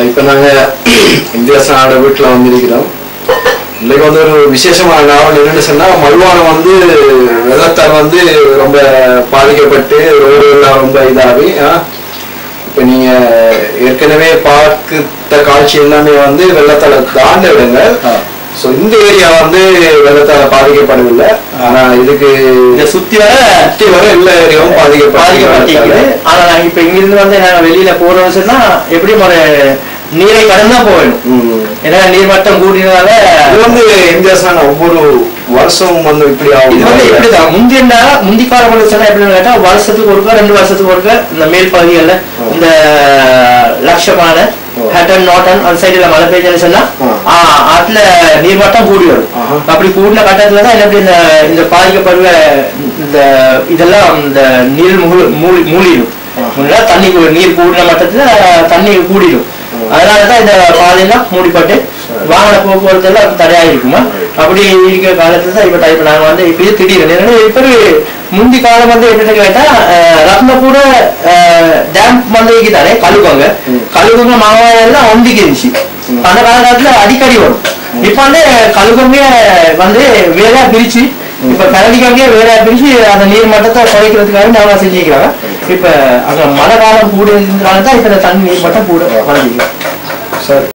இப்போ நாங்கள் இந்தியாஸ் நாட வீட்டில் வந்திருக்கிறோம். இன்னைக்கு வந்து ஒரு விசேஷமான நாவல் என்னன்னு சொன்னால், மல்வானம் வந்து வெள்ளத்தால் வந்து ரொம்ப பாதிக்கப்பட்டு ரோடுலாம் ரொம்ப இதாகி, இப்போ நீங்கள் ஏற்கனவே பார்த்த காட்சி எல்லாமே வந்து வெள்ளத்தால் தாண்ட இடங்கள். ஸோ இந்த ஏரியா வந்து வெள்ளத்தால் பாதிக்கப்படவில்லை. ஆனால் இதுக்கு சுற்றி வர எல்லா ஏரியாவும் பாதிக்கப்பட்டிருக்குது. ஆனால் நாங்கள் இப்போ இங்கிருந்து வந்து நாங்கள் வெளியில் போகிறோம்னு சொன்னால் எப்படியும் ஒரு நீரை கடந்து தான் போயிடும். ஏன்னா நீர்மட்டம் கூடினதால இது வந்து இந்தியாஸ்ல ஒவ்வொரு வருஷம் வந்து இப்படி ஆகும். இது வந்து எப்படிதான் முந்தி காலம் சொன்னா எப்படின்னு கேட்டா வருஷத்துக்கு ஒருக்கா 2 வருஷத்துக்கு ஒருக்கா இந்த மேல் பகுதிகள்ல இந்த லட்சமான ஹேட்டன் நாட்டன் அந்த சைடுல மழை பெய்யுதுன்னு சொன்னா ஆற்றுல நீர்மட்டம் கூடி வரும். அப்படி கூடின கட்டத்துலதான் எப்படி இந்த பாதிக்கப்படுற இந்த இதெல்லாம் இந்த நீர் மூழ்கிடும். தண்ணி நீர் கூடின மட்டத்துல தண்ணி கூடிடும். அதனாலதான் இந்த பாதையெல்லாம் மூடிப்பட்டு வாகன போக்குவரத்து எல்லாம் தடையா இருக்குமா. அப்படி இருக்கிற காலத்துல தான் இப்ப நாங்க வந்து இப்ப திடீர்னு இப்ப முந்தி காலம் வந்து என்னன்னு கேட்டா ரத்னப்பூர டேம் வந்து தானே கழுகுங்க மாவாயெல்லாம் ஒந்திக்கு இருந்துச்சு. அந்த காலகட்டத்துல அடிக்கடி வரும். இப்ப வந்து கழுகுமே வந்து வேலையா பிரிச்சு இப்ப கரடிக்காங்கே வேலையா பிரிச்சு அந்த நீர் மட்டத்தை குறைக்கிறதுக்காக நாம செஞ்சுக்கிறாங்க. இப்ப அங்க மழை காலம் கூட இருந்ததுனால தான் இப்ப தண்ணி நீர் மட்டம் கூட வளர்ந்துக்கலாம்.